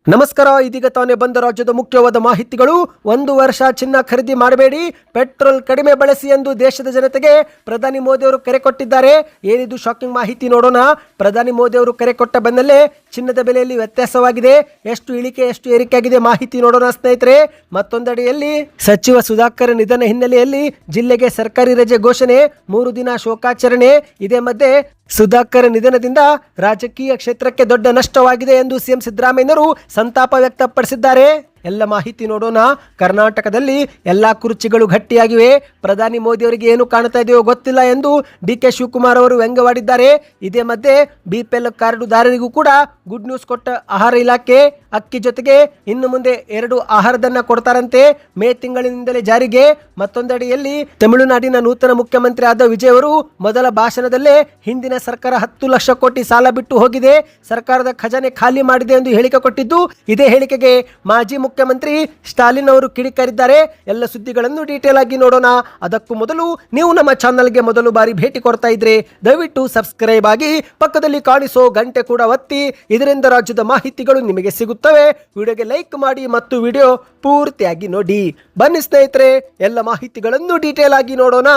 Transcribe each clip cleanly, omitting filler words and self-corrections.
ನಮಸ್ಕಾರ. ಇದೀಗ ತಾನೇ ಬಂದ ರಾಜ್ಯದ ಮುಖ್ಯವಾದ ಮಾಹಿತಿಗಳು. 1 ವರ್ಷ ಚಿನ್ನ ಖರೀದಿ ಮಾಡಬೇಡಿ, ಪೆಟ್ರೋಲ್ ಕಡಿಮೆ ಬಳಸಿ ಎಂದು ದೇಶದ ಜನತೆಗೆ ಪ್ರಧಾನಿ ಮೋದಿ ಅವರು ಕರೆ ಕೊಟ್ಟಿದ್ದಾರೆ. ಏನಿದು ಶಾಕಿಂಗ್ ಮಾಹಿತಿ ನೋಡೋಣ. ಪ್ರಧಾನಿ ಮೋದಿ ಅವರು ಕರೆ ಕೊಟ್ಟ ಬೆನ್ನಲ್ಲೇ ಚಿನ್ನದ ಬೆಲೆಯಲ್ಲಿ ವ್ಯತ್ಯಾಸವಾಗಿದೆ. ಎಷ್ಟು ಇಳಿಕೆ ಎಷ್ಟು ಏರಿಕೆ ಆಗಿದೆ ಮಾಹಿತಿ ನೋಡೋಣ ಸ್ನೇಹಿತರೆ. ಮತ್ತೊಂದೆಡೆಯಲ್ಲಿ ಸಚಿವ ಸುಧಾಕರ್ ನಿಧನ ಹಿನ್ನೆಲೆಯಲ್ಲಿ ಜಿಲ್ಲೆಗೆ ಸರ್ಕಾರಿ ರಜೆ ಘೋಷಣೆ, 3 ದಿನ ಶೋಕಾಚರಣೆ. ಇದೇ ಮಧ್ಯೆ ಸುಧಾಕರ್ ನಿಧನದಿಂದ ರಾಜಕೀಯ ಕ್ಷೇತ್ರಕ್ಕೆ ದೊಡ್ಡ ನಷ್ಟವಾಗಿದೆ ಎಂದು ಸಿಎಂ ಸಿದ್ದರಾಮಯ್ಯನವರು ಸಂತಾಪ ವ್ಯಕ್ತಪಡಿಸಿದ್ದಾರೆ. ಎಲ್ಲ ಮಾಹಿತಿ ನೋಡೋಣ. ಕರ್ನಾಟಕದಲ್ಲಿ ಎಲ್ಲಾ ಕುರ್ಚಿಗಳು ಗಟ್ಟಿಯಾಗಿವೆ. ಪ್ರಧಾನಿ ಮೋದಿ ಅವರಿಗೆ ಏನು ಕಾಣ್ತಾ ಇದೆಯೋ ಗೊತ್ತಿಲ್ಲ ಎಂದು ಡಿ.ಕೆ. ಶಿವಕುಮಾರ್ ಅವರು ವ್ಯಂಗ್ಯವಾಡಿದ್ದಾರೆ. ಇದೇ ಮಧ್ಯೆ ಬಿಪಿಎಲ್ ಕಾರ್ಡುದಾರರಿಗೂ ಕೂಡ ಗುಡ್ ನ್ಯೂಸ್ ಕೊಟ್ಟ ಆಹಾರ ಇಲಾಖೆ. ಅಕ್ಕಿ ಜೊತೆಗೆ ಇನ್ನು ಮುಂದೆ 2 ಆಹಾರಧನ ಕೊಡ್ತಾರಂತೆ, ಮೇ ತಿಂಗಳಿನಿಂದಲೇ ಜಾರಿಗೆ. ಮತ್ತೊಂದೆಡೆಯಲ್ಲಿ ತಮಿಳುನಾಡಿನ ನೂತನ ಮುಖ್ಯಮಂತ್ರಿ ಆದ ವಿಜಯ್ ಅವರು ಮೊದಲ ಭಾಷಣದಲ್ಲೇ ಹಿಂದಿನ ಸರ್ಕಾರ 10 ಲಕ್ಷ ಕೋಟಿ ಸಾಲ ಬಿಟ್ಟು ಹೋಗಿದೆ, ಸರ್ಕಾರದ ಖಜಾನೆ ಖಾಲಿ ಮಾಡಿದೆ ಎಂದು ಹೇಳಿಕೆ ಕೊಟ್ಟಿದ್ದು. ಇದೇ ಹೇಳಿಕೆಗೆ ಮಾಜಿ ಮುಖ್ಯಮಂತ್ರಿ ಸ್ಟಾಲಿನ್ ಅವರು ಕಿಡಿಕಾರಿದ್ದಾರೆ. ಎಲ್ಲ ಸುದ್ದಿಗಳನ್ನು ಡೀಟೇಲ್ ಆಗಿ ನೋಡೋಣ. ಅದಕ್ಕೂ ಮೊದಲು ನೀವು ನಮ್ಮ ಚಾನಲ್ಗೆ ಮೊದಲು ಬಾರಿ ಭೇಟಿ ಕೊಡ್ತಾ ಇದ್ರೆ ದಯವಿಟ್ಟು ಸಬ್ಸ್ಕ್ರೈಬ್ ಆಗಿ, ಪಕ್ಕದಲ್ಲಿ ಕಾಣಿಸೋ ಗಂಟೆ ಕೂಡ ಒತ್ತಿ. ಇದರಿಂದ ರಾಜ್ಯದ ಮಾಹಿತಿಗಳು ನಿಮಗೆ ಸಿಗುತ್ತವೆ. ವಿಡಿಯೋಗೆ ಲೈಕ್ ಮಾಡಿ ಮತ್ತು ವಿಡಿಯೋ ಪೂರ್ತಿಯಾಗಿ ನೋಡಿ. ಬನ್ನಿ ಸ್ನೇಹಿತರೆ, ಎಲ್ಲ ಮಾಹಿತಿಗಳನ್ನು ಡೀಟೇಲ್ ಆಗಿ ನೋಡೋಣ.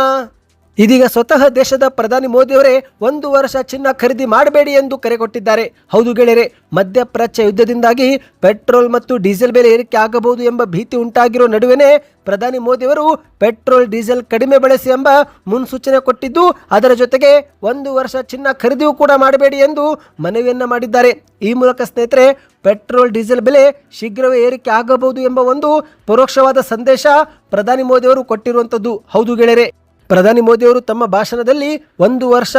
ಇದೀಗ ಸ್ವತಃ ದೇಶದ ಪ್ರಧಾನಿ ಮೋದಿಯವರೇ 1 ವರ್ಷ ಚಿನ್ನ ಖರೀದಿ ಮಾಡಬೇಡಿ ಎಂದು ಕರೆ ಕೊಟ್ಟಿದ್ದಾರೆ. ಹೌದು ಗೆಳೆಯರೆ, ಮಧ್ಯಪ್ರಾಚ್ಯ ಯುದ್ಧದಿಂದಾಗಿ ಪೆಟ್ರೋಲ್ ಮತ್ತು ಡೀಸೆಲ್ ಬೆಲೆ ಏರಿಕೆ ಆಗಬಹುದು ಎಂಬ ಭೀತಿ ಉಂಟಾಗಿರೋ ನಡುವೆನೇ ಪ್ರಧಾನಿ ಮೋದಿಯವರು ಪೆಟ್ರೋಲ್ ಡೀಸೆಲ್ ಕಡಿಮೆ ಬಳಸಿ ಎಂಬ ಮುನ್ಸೂಚನೆ ಕೊಟ್ಟಿದ್ದು, ಅದರ ಜೊತೆಗೆ 1 ವರ್ಷ ಚಿನ್ನ ಖರೀದಿಯೂ ಕೂಡ ಮಾಡಬೇಡಿ ಎಂದು ಮನವಿಯನ್ನ ಮಾಡಿದ್ದಾರೆ. ಈ ಮೂಲಕ ಸ್ನೇಹಿತರೆ, ಪೆಟ್ರೋಲ್ ಡೀಸೆಲ್ ಬೆಲೆ ಶೀಘ್ರವೇ ಏರಿಕೆ ಆಗಬಹುದು ಎಂಬ ಒಂದು ಪರೋಕ್ಷವಾದ ಸಂದೇಶ ಪ್ರಧಾನಿ ಮೋದಿಯವರು ಕೊಟ್ಟಿರುವಂಥದ್ದು. ಹೌದು ಗೆಳೆಯರೆ, ಪ್ರಧಾನಿ ಮೋದಿಯವರು ತಮ್ಮ ಭಾಷಣದಲ್ಲಿ 1 ವರ್ಷ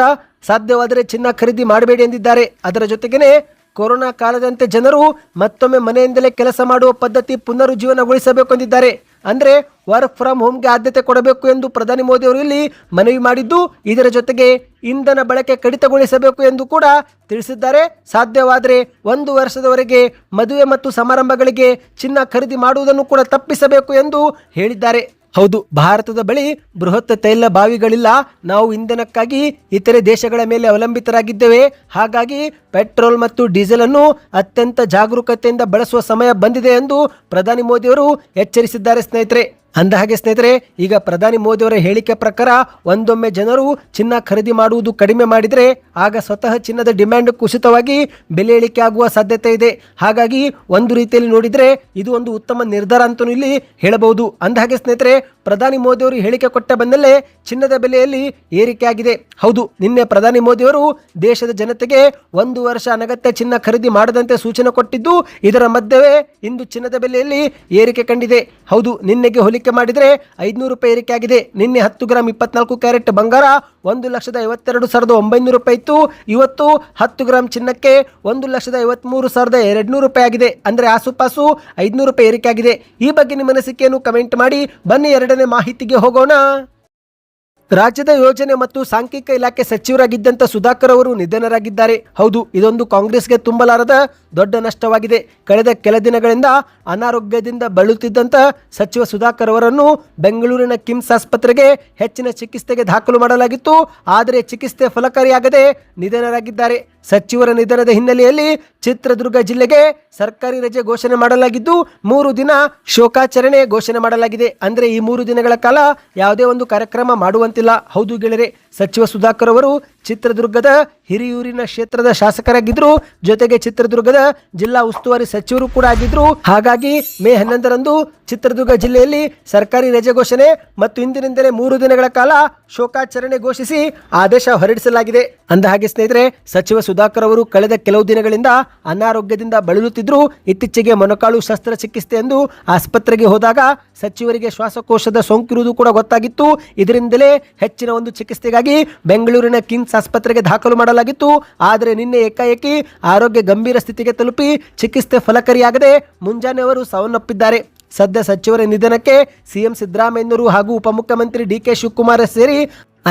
ಸಾಧ್ಯವಾದರೆ ಚಿನ್ನ ಖರೀದಿ ಮಾಡಬೇಡಿ ಎಂದಿದ್ದಾರೆ. ಅದರ ಜೊತೆಗೇನೆ ಕೊರೋನಾ ಕಾಲದಂತೆ ಜನರು ಮತ್ತೊಮ್ಮೆ ಮನೆಯಿಂದಲೇ ಕೆಲಸ ಮಾಡುವ ಪದ್ಧತಿ ಪುನರುಜ್ಜೀವನಗೊಳಿಸಬೇಕು ಎಂದಿದ್ದಾರೆ. ಅಂದರೆ ವರ್ಕ್ ಫ್ರಮ್ ಹೋಮ್ಗೆ ಆದ್ಯತೆ ಕೊಡಬೇಕು ಎಂದು ಪ್ರಧಾನಿ ಮೋದಿ ಅವರು ಇಲ್ಲಿ ಮನವಿ ಮಾಡಿದ್ದು, ಇದರ ಜೊತೆಗೆ ಇಂಧನ ಬಳಕೆ ಕಡಿತಗೊಳಿಸಬೇಕು ಎಂದು ಕೂಡ ತಿಳಿಸಿದ್ದಾರೆ. ಸಾಧ್ಯವಾದರೆ 1 ವರ್ಷದವರೆಗೆ ಮದುವೆ ಮತ್ತು ಸಮಾರಂಭಗಳಿಗೆ ಚಿನ್ನ ಖರೀದಿ ಮಾಡುವುದನ್ನು ಕೂಡ ತಪ್ಪಿಸಬೇಕು ಎಂದು ಹೇಳಿದ್ದಾರೆ. ಹೌದು, ಭಾರತದ ಬಳಿ ಬೃಹತ್ ತೈಲ ಬಾವಿಗಳಿಲ್ಲ. ನಾವು ಇಂಧನಕ್ಕಾಗಿ ಇತರೆ ದೇಶಗಳ ಮೇಲೆ ಅವಲಂಬಿತರಾಗಿದ್ದೇವೆ. ಹಾಗಾಗಿ ಪೆಟ್ರೋಲ್ ಮತ್ತು ಡೀಸೆಲ್ ಅನ್ನು ಅತ್ಯಂತ ಜಾಗರೂಕತೆಯಿಂದ ಬಳಸುವ ಸಮಯ ಬಂದಿದೆ ಎಂದು ಪ್ರಧಾನಿ ಮೋದಿಯವರು ಎಚ್ಚರಿಸಿದ್ದಾರೆ ಸ್ನೇಹಿತರೆ. ಅಂದಹಾಗೆ ಸ್ನೇಹಿತರೆ, ಈಗ ಪ್ರಧಾನಿ ಮೋದಿಯವರ ಹೇಳಿಕೆ ಪ್ರಕಾರ ಒಂದೊಮ್ಮೆ ಜನರು ಚಿನ್ನ ಖರೀದಿ ಮಾಡುವುದು ಕಡಿಮೆ ಮಾಡಿದರೆ ಆಗ ಸ್ವತಃ ಚಿನ್ನದ ಡಿಮ್ಯಾಂಡ್ ಕುಸಿತವಾಗಿ ಬೆಲೆ ಇಳಿಕೆ ಆಗುವ ಸಾಧ್ಯತೆ ಇದೆ. ಹಾಗಾಗಿ ಒಂದು ರೀತಿಯಲ್ಲಿ ನೋಡಿದರೆ ಇದು ಒಂದು ಉತ್ತಮ ನಿರ್ಧಾರ ಅಂತಲೂ ಇಲ್ಲಿ ಹೇಳಬಹುದು. ಅಂದಹಾಗೆ ಸ್ನೇಹಿತರೆ, ಪ್ರಧಾನಿ ಮೋದಿಯವರು ಹೇಳಿಕೆ ಕೊಟ್ಟ ಬೆನ್ನಲ್ಲೇ ಚಿನ್ನದ ಬೆಲೆಯಲ್ಲಿ ಏರಿಕೆ ಆಗಿದೆ. ಹೌದು, ನಿನ್ನೆ ಪ್ರಧಾನಿ ಮೋದಿಯವರು ದೇಶದ ಜನತೆಗೆ 1 ವರ್ಷ ಅನಗತ್ಯ ಚಿನ್ನ ಖರೀದಿ ಮಾಡದಂತೆ ಸೂಚನೆ ಕೊಟ್ಟಿದ್ದು, ಇದರ ಮಧ್ಯವೇ ಇಂದು ಚಿನ್ನದ ಬೆಲೆಯಲ್ಲಿ ಏರಿಕೆ ಕಂಡಿದೆ. ಹೌದು, ನಿನ್ನೆಗೆ ಹೋಲಿಕೆ ಮಾಡಿದರೆ 500 ರೂಪಾಯಿ ಏರಿಕೆ ಆಗಿದೆ. ನಿನ್ನೆ 10 ಗ್ರಾಂ 24 ಕ್ಯಾರೆಟ್ ಬಂಗಾರ 1,52,900 ರೂಪಾಯಿ ಇತ್ತು. ಇವತ್ತು 10 ಗ್ರಾಂ ಚಿನ್ನಕ್ಕೆ 1,53,200 ರೂಪಾಯಿ ಆಗಿದೆ. ಅಂದರೆ ಆಸುಪಾಸು 500 ರೂಪಾಯಿ ಏರಿಕೆ ಆಗಿದೆ. ಈ ಬಗ್ಗೆ ನಿಮ್ಮ ಅನಿಸಿಕೆಯನ್ನು ಕಮೆಂಟ್ ಮಾಡಿ. ಬನ್ನಿ ಎರಡನೇ ಮಾಹಿತಿಗೆ ಹೋಗೋಣ. ರಾಜ್ಯದ ಯೋಜನೆ ಮತ್ತು ಸಾಂಖ್ಯಿಕ ಇಲಾಖೆ ಸಚಿವರಾಗಿದ್ದಂಥ ಸುಧಾಕರ್ ಅವರು ನಿಧನರಾಗಿದ್ದಾರೆ. ಹೌದು, ಇದೊಂದು ಕಾಂಗ್ರೆಸ್ಗೆ ತುಂಬಲಾರದ ದೊಡ್ಡ ನಷ್ಟವಾಗಿದೆ. ಕಳೆದ ಕೆಲ ದಿನಗಳಿಂದ ಅನಾರೋಗ್ಯದಿಂದ ಬಳಲುತ್ತಿದ್ದಂಥ ಸಚಿವ ಸುಧಾಕರ್ ಅವರನ್ನು ಬೆಂಗಳೂರಿನ ಕಿಮ್ಸ್ ಆಸ್ಪತ್ರೆಗೆ ಹೆಚ್ಚಿನ ಚಿಕಿತ್ಸೆಗೆ ದಾಖಲು ಮಾಡಲಾಗಿತ್ತು. ಆದರೆ ಚಿಕಿತ್ಸೆ ಫಲಕಾರಿಯಾಗದೆ ನಿಧನರಾಗಿದ್ದಾರೆ. ಸಚಿವರ ನಿಧನದ ಹಿನ್ನೆಲೆಯಲ್ಲಿ ಚಿತ್ರದುರ್ಗ ಜಿಲ್ಲೆಗೆ ಸರ್ಕಾರಿ ರಜೆ ಘೋಷಣೆ ಮಾಡಲಾಗಿದ್ದು, 3 ದಿನ ಶೋಕಾಚರಣೆ ಘೋಷಣೆ ಮಾಡಲಾಗಿದೆ. ಅಂದರೆ ಈ 3 ದಿನಗಳ ಕಾಲ ಯಾವುದೇ ಒಂದು ಕಾರ್ಯಕ್ರಮ ಮಾಡುವಂತಿಲ್ಲ. ಹೌದು ಗೆಳೆಯರೆ, ಸಚಿವ ಸುಧಾಕರ್ ಅವರು ಚಿತ್ರದುರ್ಗದ ಹಿರಿಯೂರಿನ ಕ್ಷೇತ್ರದ ಶಾಸಕರಾಗಿದ್ರು, ಜೊತೆಗೆ ಚಿತ್ರದುರ್ಗದ ಜಿಲ್ಲಾ ಉಸ್ತುವಾರಿ ಸಚಿವರು ಕೂಡ ಆಗಿದ್ರು. ಹಾಗಾಗಿ ಮೇ 11ರಂದು ಚಿತ್ರದುರ್ಗ ಜಿಲ್ಲೆಯಲ್ಲಿ ಸರ್ಕಾರಿ ರಜೆ ಘೋಷಣೆ ಮತ್ತು ಇಂದಿನಿಂದಲೇ 3 ದಿನಗಳ ಕಾಲ ಶೋಕಾಚರಣೆ ಘೋಷಿಸಿ ಆದೇಶ ಹೊರಡಿಸಲಾಗಿದೆ. ಅಂದಹಾಗೆ ಸ್ನೇಹಿತರೆ, ಸಚಿವ ಸುಧಾಕರ್ ಅವರು ಕಳೆದ ಕೆಲವು ದಿನಗಳಿಂದ ಅನಾರೋಗ್ಯದಿಂದ ಬಳಲುತ್ತಿದ್ರು. ಇತ್ತೀಚೆಗೆ ಮೊಣಕಾಲು ಶಸ್ತ್ರಚಿಕಿತ್ಸೆ ಎಂದು ಆಸ್ಪತ್ರೆಗೆ ಹೋದಾಗ ಸಚಿವರಿಗೆ ಶ್ವಾಸಕೋಶದ ಸೋಂಕಿರುವುದು ಕೂಡ ಗೊತ್ತಾಗಿತ್ತು. ಇದರಿಂದಲೇ ಹೆಚ್ಚಿನ ಒಂದು ಚಿಕಿತ್ಸೆಗಾಗಿ ಬೆಂಗಳೂರಿನ ಕಿಮ್ಸ್ ಆಸ್ಪತ್ರೆಗೆ ದಾಖಲು ಮಾಡಲಾಗಿತ್ತು. ಆದರೆ ನಿನ್ನೆ ಏಕಾಏಕಿ ಆರೋಗ್ಯ ಗಂಭೀರ ಸ್ಥಿತಿಗೆ ತಲುಪಿ ಚಿಕಿತ್ಸೆ ಫಲಕಾರಿಯಾಗದೆ ಮುಂಜಾನೆ ಅವರು ಸಾವನ್ನಪ್ಪಿದ್ದಾರೆ. ಸದ್ಯ ಸಚಿವರ ನಿಧನಕ್ಕೆ ಸಿಎಂ ಸಿದ್ದರಾಮಯ್ಯನವರು ಹಾಗೂ ಉಪಮುಖ್ಯಮಂತ್ರಿ ಡಿ.ಕೆ. ಶಿವಕುಮಾರ್ ಸೇರಿ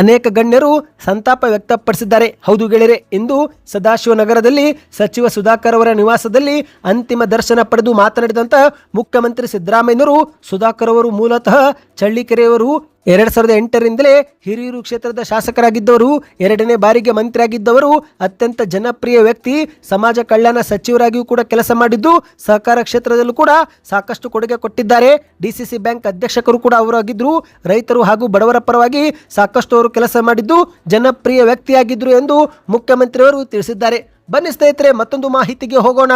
ಅನೇಕ ಗಣ್ಯರು ಸಂತಾಪ ವ್ಯಕ್ತಪಡಿಸಿದ್ದಾರೆ. ಹೌದು ಗೆಳೆಯರೆ, ಇಂದು ಸದಾಶಿವನಗರದಲ್ಲಿ ಸಚಿವ ಸುಧಾಕರ್ ಅವರ ನಿವಾಸದಲ್ಲಿ ಅಂತಿಮ ದರ್ಶನ ಪಡೆದು ಮಾತನಾಡಿದಂಥ ಮುಖ್ಯಮಂತ್ರಿ ಸಿದ್ದರಾಮಯ್ಯನವರು, ಸುಧಾಕರ್ ಅವರು ಮೂಲತಃ ಚಳ್ಳಿಕೆರೆಯವರು, 2008ರಿಂದಲೇ ಹಿರಿಯೂರು ಕ್ಷೇತ್ರದ ಶಾಸಕರಾಗಿದ್ದವರು, 2ನೇ ಬಾರಿಗೆ ಮಂತ್ರಿಯಾಗಿದ್ದವರು, ಅತ್ಯಂತ ಜನಪ್ರಿಯ ವ್ಯಕ್ತಿ, ಸಮಾಜ ಕಲ್ಯಾಣ ಸಚಿವರಾಗಿಯೂ ಕೂಡ ಕೆಲಸ ಮಾಡಿದ್ದು, ಸಹಕಾರ ಕ್ಷೇತ್ರದಲ್ಲೂ ಕೂಡ ಸಾಕಷ್ಟು ಕೊಡುಗೆ ಕೊಟ್ಟಿದ್ದಾರೆ. ಡಿಸಿಸಿ ಬ್ಯಾಂಕ್ ಅಧ್ಯಕ್ಷರು ಕೂಡ ಅವರು ಆಗಿದ್ರು. ರೈತರು ಹಾಗೂ ಬಡವರ ಪರವಾಗಿ ಸಾಕಷ್ಟು ಅವರು ಕೆಲಸ ಮಾಡಿದ್ದು, ಜನಪ್ರಿಯ ವ್ಯಕ್ತಿಯಾಗಿದ್ರು ಎಂದು ಮುಖ್ಯಮಂತ್ರಿಯವರು ತಿಳಿಸಿದ್ದಾರೆ. ಬನ್ನಿ ಸ್ನೇಹಿತರೆ, ಮತ್ತೊಂದು ಮಾಹಿತಿಗೆ ಹೋಗೋಣ.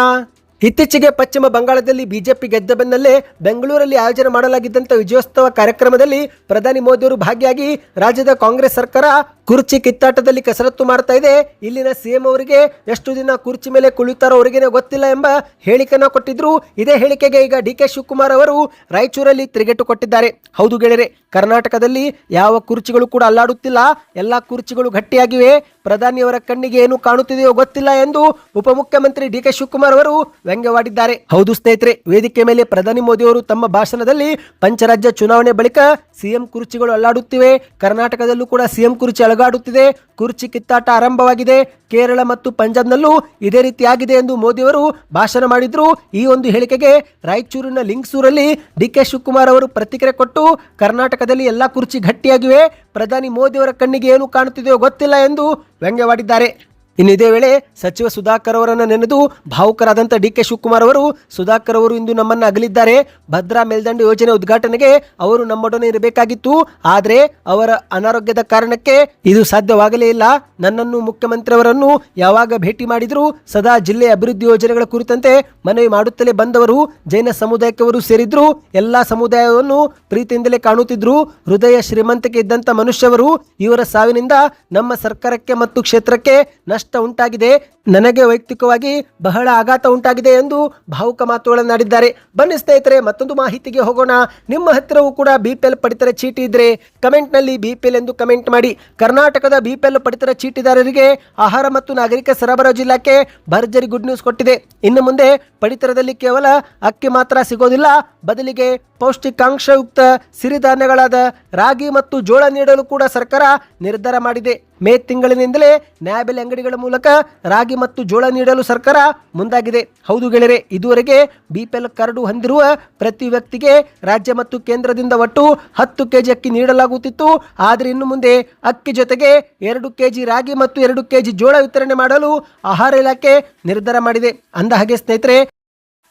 ಇತ್ತೀಚೆಗೆ ಪಶ್ಚಿಮ ಬಂಗಾಳದಲ್ಲಿ ಬಿಜೆಪಿ ಗೆದ್ದ ಬೆನ್ನಲ್ಲೇ ಬೆಂಗಳೂರಲ್ಲಿ ಆಯೋಜನೆ ಮಾಡಲಾಗಿದ್ದಂಥ ವಿಜಯೋತ್ಸವ ಕಾರ್ಯಕ್ರಮದಲ್ಲಿ ಪ್ರಧಾನಿ ಮೋದಿಯವರು ಭಾಗಿಯಾಗಿ ರಾಜ್ಯದ ಕಾಂಗ್ರೆಸ್ ಸರ್ಕಾರ ಕುರ್ಚಿ ಕಿತ್ತಾಟದಲ್ಲಿ ಕಸರತ್ತು ಮಾಡ್ತಾ ಇದೆ. ಇಲ್ಲಿನ ಸಿಎಂ ಅವರಿಗೆ ಎಷ್ಟು ದಿನ ಕುರ್ಚಿ ಮೇಲೆ ಕುಳಿತಾರೋ ಅವರಿಗೇನೆ ಗೊತ್ತಿಲ್ಲ ಎಂಬ ಹೇಳಿಕೆಯನ್ನು ಕೊಟ್ಟಿದ್ರು. ಇದೇ ಹೇಳಿಕೆಗೆ ಈಗ ಡಿ ಕೆ ಶಿವಕುಮಾರ್ ಅವರು ರಾಯಚೂರಲ್ಲಿ ತಿರುಗೇಟು ಕೊಟ್ಟಿದ್ದಾರೆ. ಹೌದು ಗೆಳೆಯರೆ, ಕರ್ನಾಟಕದಲ್ಲಿ ಯಾವ ಕುರ್ಚಿಗಳು ಕೂಡ ಅಲ್ಲಾಡುತ್ತಿಲ್ಲ, ಎಲ್ಲ ಕುರ್ಚಿಗಳು ಗಟ್ಟಿಯಾಗಿವೆ. ಪ್ರಧಾನಿಯವರ ಕಣ್ಣಿಗೆ ಏನು ಕಾಣುತ್ತಿದೆಯೋ ಗೊತ್ತಿಲ್ಲ ಎಂದು ಉಪಮುಖ್ಯಮಂತ್ರಿ ಡಿ ಕೆ ಶಿವಕುಮಾರ್ ಅವರು ವ್ಯಂಗ್ಯವಾಡಿದ್ದಾರೆ. ಹೌದು ಸ್ನೇಹಿತರೆ, ವೇದಿಕೆ ಮೇಲೆ ಪ್ರಧಾನಿ ಮೋದಿ ಅವರು ತಮ್ಮ ಭಾಷಣದಲ್ಲಿ ಪಂಚರಾಜ್ಯ ಚುನಾವಣೆ ಬಳಿಕ ಸಿಎಂ ಕುರ್ಚಿಗಳು ಅಲ್ಲಾಡುತ್ತಿವೆ, ಕರ್ನಾಟಕದಲ್ಲೂ ಕೂಡ ಸಿಎಂ ಕುರ್ಚಿ ಅಲಗಾಡುತ್ತಿದೆ, ಕುರ್ಚಿ ಕಿತ್ತಾಟ ಆರಂಭವಾಗಿದೆ, ಕೇರಳ ಮತ್ತು ಪಂಜಾಬ್ನಲ್ಲೂ ಇದೇ ರೀತಿಯಾಗಿದೆ ಎಂದು ಮೋದಿಯವರು ಭಾಷಣ ಮಾಡಿದ್ರು. ಈ ಒಂದು ಹೇಳಿಕೆಗೆ ರಾಯಚೂರಿನ ಲಿಂಗಸೂರಲ್ಲಿ ಡಿ ಕೆ ಶಿವಕುಮಾರ್ ಅವರು ಪ್ರತಿಕ್ರಿಯೆ ಕೊಟ್ಟು, ಕರ್ನಾಟಕದಲ್ಲಿ ಎಲ್ಲ ಕುರ್ಚಿ ಗಟ್ಟಿಯಾಗಿವೆ, ಪ್ರಧಾನಿ ಮೋದಿಯವರ ಕಣ್ಣಿಗೆ ಏನು ಕಾಣುತ್ತಿದೆಯೋ ಗೊತ್ತಿಲ್ಲ ಎಂದು ವ್ಯಂಗ್ಯವಾಡಿದ್ದಾರೆ. ಇನ್ನು ಇದೇ ವೇಳೆ ಸಚಿವ ಸುಧಾಕರ್ ಅವರನ್ನು ನೆನೆದು ಭಾವುಕರಾದಂಥ ಡಿ ಕೆ ಶಿವಕುಮಾರ್ ಅವರು, ಸುಧಾಕರ್ ಅವರು ಇಂದು ನಮ್ಮನ್ನು ಅಗಲಿದ್ದಾರೆ. ಭದ್ರಾ ಮೇಲ್ದಂಡೆ ಯೋಜನೆ ಉದ್ಘಾಟನೆಗೆ ಅವರು ನಮ್ಮೊಡನೆ ಇರಬೇಕಾಗಿತ್ತು, ಆದರೆ ಅವರ ಅನಾರೋಗ್ಯದ ಕಾರಣಕ್ಕೆ ಇದು ಸಾಧ್ಯವಾಗಲೇ ಇಲ್ಲ. ನನ್ನನ್ನು ಮುಖ್ಯಮಂತ್ರಿಯವರನ್ನು ಯಾವಾಗ ಭೇಟಿ ಮಾಡಿದ್ರು ಸದಾ ಜಿಲ್ಲೆಯ ಅಭಿವೃದ್ಧಿ ಯೋಜನೆಗಳ ಕುರಿತಂತೆ ಮನವಿ ಮಾಡುತ್ತಲೇ ಬಂದವರು. ಜೈನ ಸಮುದಾಯಕ್ಕವರು ಸೇರಿದ್ರು, ಎಲ್ಲಾ ಸಮುದಾಯವನ್ನು ಪ್ರೀತಿಯಿಂದಲೇ ಕಾಣುತ್ತಿದ್ರು. ಹೃದಯ ಶ್ರೀಮಂತಿಕೆ ಇದ್ದಂಥ ಮನುಷ್ಯವರು. ಇವರ ಸಾವಿನಿಂದ ನಮ್ಮ ಸರ್ಕಾರಕ್ಕೆ ಮತ್ತು ಕ್ಷೇತ್ರಕ್ಕೆ ನಷ್ಟ ಉಂಟಾಗಿದೆ. ನನಗೆ ವೈಯಕ್ತಿಕವಾಗಿ ಬಹಳ ಆಘಾತ ಉಂಟಾಗಿದೆ ಎಂದು ಭಾವುಕ ಮಾತುಗಳನ್ನಾಡಿದ್ದಾರೆ. ಬನ್ನಿ ಸ್ನೇಹಿತರೆ, ಮತ್ತೊಂದು ಮಾಹಿತಿಗೆ ಹೋಗೋಣ. ನಿಮ್ಮ ಹತ್ತಿರವೂ ಕೂಡ ಬಿಪಿಎಲ್ ಪಡಿತರ ಚೀಟಿ ಇದ್ರೆ ಕಮೆಂಟ್ನಲ್ಲಿ ಬಿಪಿಎಲ್ ಎಂದು ಕಮೆಂಟ್ ಮಾಡಿ. ಕರ್ನಾಟಕದ ಬಿಪಿಎಲ್ ಪಡಿತರ ಚೀಟಿದಾರರಿಗೆ ಆಹಾರ ಮತ್ತು ನಾಗರಿಕ ಸರಬರಾಜು ಇಲಾಖೆ ಭರ್ಜರಿ ಗುಡ್ ನ್ಯೂಸ್ ಕೊಟ್ಟಿದೆ. ಇನ್ನು ಮುಂದೆ ಪಡಿತರದಲ್ಲಿ ಕೇವಲ ಅಕ್ಕಿ ಮಾತ್ರ ಸಿಗೋದಿಲ್ಲ, ಬದಲಿಗೆ ಪೌಷ್ಟಿಕಾಂಶಯುಕ್ತ ಸಿರಿಧಾನ್ಯಗಳಾದ ರಾಗಿ ಮತ್ತು ಜೋಳ ನೀಡಲು ಕೂಡ ಸರ್ಕಾರ ನಿರ್ಧಾರ ಮಾಡಿದೆ. ಮೇ ತಿಂಗಳಿನಿಂದಲೇ ನ್ಯಾಯಬೆಲೆ ಅಂಗಡಿಗಳ ಮೂಲಕ ರಾಗಿ ಮತ್ತು ಜೋಳ ನೀಡಲು ಸರ್ಕಾರ ಮುಂದಾಗಿದೆ. ಹೌದು ಗೆಳೆಯರೆ, ಇದುವರೆಗೆ ಬಿಪಿಎಲ್ ಕಾರ್ಡು ಹೊಂದಿರುವ ಪ್ರತಿ ವ್ಯಕ್ತಿಗೆ ರಾಜ್ಯ ಮತ್ತು ಕೇಂದ್ರದಿಂದ ಒಟ್ಟು 10 ಕೆಜಿ ಅಕ್ಕಿ ನೀಡಲಾಗುತ್ತಿತ್ತು. ಆದರೆ ಇನ್ನು ಮುಂದೆ ಅಕ್ಕಿ ಜೊತೆಗೆ 2 ಕೆಜಿ ರಾಗಿ ಮತ್ತು 2 ಕೆಜಿ ಜೋಳ ವಿತರಣೆ ಮಾಡಲು ಆಹಾರ ಇಲಾಖೆ ನಿರ್ಧಾರ ಮಾಡಿದೆ. ಅಂದಹಾಗೆ ಸ್ನೇಹಿತರೆ,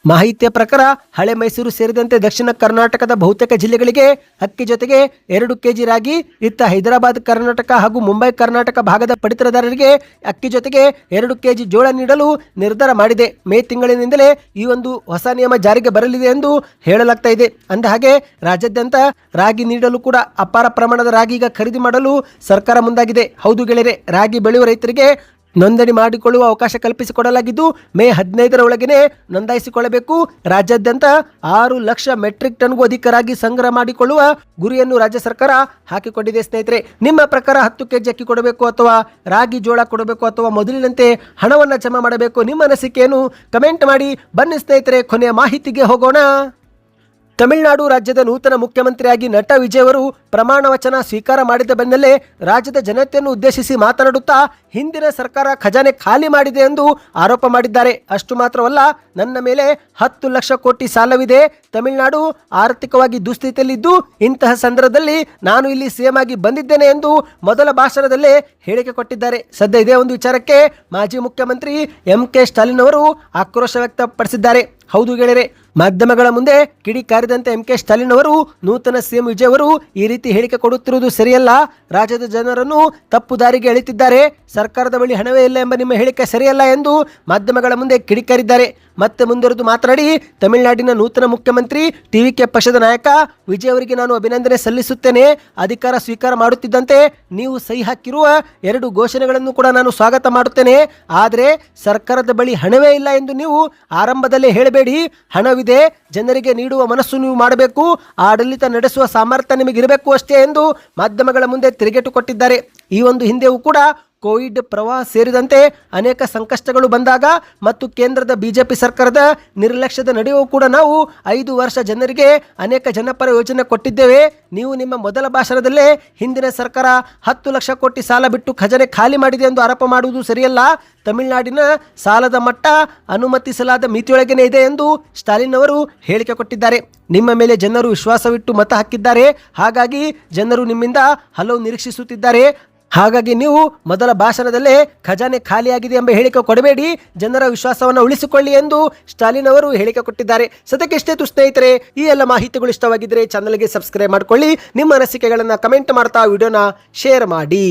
ಮಾಹಿತಿಯ ಪ್ರಕಾರ ಹಳೆ ಮೈಸೂರು ಸೇರಿದಂತೆ ದಕ್ಷಿಣ ಕರ್ನಾಟಕದ ಬಹುತೇಕ ಜಿಲ್ಲೆಗಳಿಗೆ ಅಕ್ಕಿ ಜೊತೆಗೆ 2 ಕೆಜಿ ರಾಗಿ, ಇತ್ತ ಹೈದರಾಬಾದ್ ಕರ್ನಾಟಕ ಹಾಗೂ ಮುಂಬೈ ಕರ್ನಾಟಕ ಭಾಗದ ಪಡಿತರದಾರರಿಗೆ ಅಕ್ಕಿ ಜೊತೆಗೆ 2 ಕೆಜಿ ಜೋಳ ನೀಡಲು ನಿರ್ಧಾರ ಮಾಡಿದೆ. ಮೇ ತಿಂಗಳಿನಿಂದಲೇ ಈ ಒಂದು ಹೊಸ ನಿಯಮ ಜಾರಿಗೆ ಬರಲಿದೆ ಎಂದು ಹೇಳಲಾಗ್ತಾ ಇದೆ. ಅಂದಹಾಗೆ ರಾಜ್ಯಾದ್ಯಂತ ರಾಗಿ ನೀಡಲು ಕೂಡ ಅಪಾರ ಪ್ರಮಾಣದ ರಾಗಿ ಈಗ ಖರೀದಿ ಮಾಡಲು ಸರ್ಕಾರ ಮುಂದಾಗಿದೆ. ಹೌದು ಗೆಳೆಯರೆ, ರಾಗಿ ಬೆಳೆಯುವ ರೈತರಿಗೆ ನೋಂದಣಿ ಮಾಡಿಕೊಳ್ಳುವ ಅವಕಾಶ ಕಲ್ಪಿಸಿಕೊಡಲಾಗಿದ್ದು, ಮೇ 15ರ ಒಳಗೆ ನೋಂದಾಯಿಸಿಕೊಳ್ಳಬೇಕು. ರಾಜ್ಯಾದ್ಯಂತ 6 ಲಕ್ಷ ಮೆಟ್ರಿಕ್ ಟನ್ಗೂ ಅಧಿಕ ರಾಗಿ ಸಂಗ್ರಹ ಮಾಡಿಕೊಳ್ಳುವ ಗುರಿಯನ್ನು ರಾಜ್ಯ ಸರ್ಕಾರ ಹಾಕಿಕೊಂಡಿದೆ. ಸ್ನೇಹಿತರೆ, ನಿಮ್ಮ ಪ್ರಕಾರ 10 ಕೆಜಿ ಅಕ್ಕಿ ಕೊಡಬೇಕು ಅಥವಾ ರಾಗಿ ಜೋಳ ಕೊಡಬೇಕು ಅಥವಾ ಮೊದಲಿನಂತೆ ಹಣವನ್ನು ಜಮಾ ಮಾಡಬೇಕು? ನಿಮ್ಮ ಅನಿಸಿಕೆಯನ್ನು ಕಮೆಂಟ್ ಮಾಡಿ. ಬನ್ನಿ ಸ್ನೇಹಿತರೆ, ಕೊನೆಯ ಮಾಹಿತಿಗೆ ಹೋಗೋಣ. ತಮಿಳುನಾಡು ರಾಜ್ಯದ ನೂತನ ಮುಖ್ಯಮಂತ್ರಿಯಾಗಿ ನಟ ವಿಜಯ್ ಅವರು ಪ್ರಮಾಣ ವಚನ ಸ್ವೀಕಾರ ಮಾಡಿದ ಬೆನ್ನಲ್ಲೇ ರಾಜ್ಯದ ಜನತೆಯನ್ನು ಉದ್ದೇಶಿಸಿ ಮಾತನಾಡುತ್ತಾ ಹಿಂದಿನ ಸರ್ಕಾರ ಖಜಾನೆ ಖಾಲಿ ಮಾಡಿದೆ ಎಂದು ಆರೋಪ ಮಾಡಿದ್ದಾರೆ. ಅಷ್ಟು ಮಾತ್ರವಲ್ಲ, ನನ್ನ ಮೇಲೆ 10 ಲಕ್ಷ ಕೋಟಿ ಸಾಲವಿದೆ, ತಮಿಳುನಾಡು ಆರ್ಥಿಕವಾಗಿ ದುಸ್ಥಿತಿಯಲ್ಲಿದ್ದು ಇಂತಹ ಸಂದರ್ಭದಲ್ಲಿ ನಾನು ಇಲ್ಲಿ ಸಿಎಂ ಆಗಿ ಬಂದಿದ್ದೇನೆ ಎಂದು ಮೊದಲ ಭಾಷಣದಲ್ಲೇ ಹೇಳಿಕೆ ಕೊಟ್ಟಿದ್ದಾರೆ. ಸದ್ಯ ಇದೇ ಒಂದು ವಿಚಾರಕ್ಕೆ ಮಾಜಿ ಮುಖ್ಯಮಂತ್ರಿ MK ಸ್ಟಾಲಿನ್ ಅವರು ಆಕ್ರೋಶ ವ್ಯಕ್ತಪಡಿಸಿದ್ದಾರೆ. ಹೌದು ಗೆಳೆಯರೆ, ಮಾಧ್ಯಮಗಳ ಮುಂದೆ ಕಿಡಿಕಾರಿದಂತೆ MK ಸ್ಟಾಲಿನ್ ಅವರು ನೂತನ ಸಿಎಂ ವಿಜಯ್ ಅವರು ಈ ರೀತಿ ಹೇಳಿಕೆ ಕೊಡುತ್ತಿರುವುದು ಸರಿಯಲ್ಲ, ರಾಜ್ಯದ ಜನರನ್ನು ತಪ್ಪು ದಾರಿಗೆ ಎಳೆತಿದ್ದಾರೆ, ಸರ್ಕಾರದ ಬಳಿ ಹಣವೇ ಇಲ್ಲ ಎಂಬ ನಿಮ್ಮ ಹೇಳಿಕೆ ಸರಿಯಲ್ಲ ಎಂದು ಮಾಧ್ಯಮಗಳ ಮುಂದೆ ಕಿಡಿಕಾರಿದ್ದಾರೆ. ಮತ್ತೆ ಮುಂದುವರೆದು ಮಾತನಾಡಿ, ತಮಿಳುನಾಡಿನ ನೂತನ ಮುಖ್ಯಮಂತ್ರಿ TVK ಪಕ್ಷದ ನಾಯಕ ವಿಜಯ್ ಅವರಿಗೆ ನಾನು ಅಭಿನಂದನೆ ಸಲ್ಲಿಸುತ್ತೇನೆ. ಅಧಿಕಾರ ಸ್ವೀಕಾರ ಮಾಡುತ್ತಿದ್ದಂತೆ ನೀವು ಸಹಿ ಹಾಕಿರುವ 2 ಘೋಷಣೆಗಳನ್ನು ಕೂಡ ನಾನು ಸ್ವಾಗತ ಮಾಡುತ್ತೇನೆ. ಆದರೆ ಸರ್ಕಾರದ ಬಳಿ ಹಣವೇ ಇಲ್ಲ ಎಂದು ನೀವು ಆರಂಭದಲ್ಲೇ ಹೇಳಬೇಡಿ. ಹಣವಿದೆ, ಜನರಿಗೆ ನೀಡುವ ಮನಸ್ಸು ನೀವು ಮಾಡಬೇಕು, ಆಡಳಿತ ನಡೆಸುವ ಸಾಮರ್ಥ್ಯ ನಿಮಗಿರಬೇಕು ಅಷ್ಟೇ ಎಂದು ಮಾಧ್ಯಮಗಳ ಮುಂದೆ ತಿರುಗೇಟು ಕೊಟ್ಟಿದ್ದಾರೆ. ಈ ಒಂದು ಹಿಂದೆಯೂ ಕೂಡ ಕೋವಿಡ್ ಪ್ರವಾಹ ಸೇರಿದಂತೆ ಅನೇಕ ಸಂಕಷ್ಟಗಳು ಬಂದಾಗ ಮತ್ತು ಕೇಂದ್ರದ ಬಿಜೆಪಿ ಸರ್ಕಾರದ ನಿರ್ಲಕ್ಷ್ಯದ ನಡುವೆಯೂ ಕೂಡ ನಾವು 5 ವರ್ಷ ಜನರಿಗೆ ಅನೇಕ ಜನಪರ ಯೋಜನೆ ಕೊಟ್ಟಿದ್ದೇವೆ. ನೀವು ನಿಮ್ಮ ಮೊದಲ ಭಾಷಣದಲ್ಲೇ ಹಿಂದಿನ ಸರ್ಕಾರ 10 ಲಕ್ಷ ಕೋಟಿ ಸಾಲ ಬಿಟ್ಟು ಖಜಾನೆ ಖಾಲಿ ಮಾಡಿದೆ ಎಂದು ಆರೋಪ ಮಾಡುವುದು ಸರಿಯಲ್ಲ. ತಮಿಳುನಾಡಿನ ಸಾಲದ ಮಟ್ಟ ಅನುಮತಿಸಲಾದ ಮಿತಿಯೊಳಗೇನೆ ಇದೆ ಎಂದು ಸ್ಟಾಲಿನ್ ಅವರು ಹೇಳಿಕೆ ಕೊಟ್ಟಿದ್ದಾರೆ. ನಿಮ್ಮ ಮೇಲೆ ಜನರು ವಿಶ್ವಾಸವಿಟ್ಟು ಮತ ಹಾಕಿದ್ದಾರೆ. ಹಾಗಾಗಿ ಜನರು ನಿಮ್ಮಿಂದ ಹಲವು ನಿರೀಕ್ಷಿಸುತ್ತಿದ್ದಾರೆ. ಹಾಗಾಗಿ ನೀವು ಮೊದಲ ಭಾಷಣದಲ್ಲೇ ಖಜಾನೆ ಖಾಲಿಯಾಗಿದೆ ಎಂಬ ಹೇಳಿಕೆ ಕೊಡಬೇಡಿ, ಜನರ ವಿಶ್ವಾಸವನ್ನು ಉಳಿಸಿಕೊಳ್ಳಿ ಎಂದು ಸ್ಟಾಲಿನ್ ಅವರು ಹೇಳಿಕೆ ಕೊಟ್ಟಿದ್ದಾರೆ. ಸದ್ಯಕ್ಕೆ ಇಷ್ಟೇ ಸ್ನೇಹಿತರೆ, ಈ ಎಲ್ಲ ಮಾಹಿತಿಗಳು ಇಷ್ಟವಾಗಿದ್ದರೆ ಚಾನಲ್ಗೆ ಸಬ್ಸ್ಕ್ರೈಬ್ ಮಾಡಿಕೊಳ್ಳಿ. ನಿಮ್ಮ ಅನಿಸಿಕೆಗಳನ್ನು ಕಮೆಂಟ್ ಮಾಡ್ತಾ ವಿಡಿಯೋನ ಶೇರ್ ಮಾಡಿ.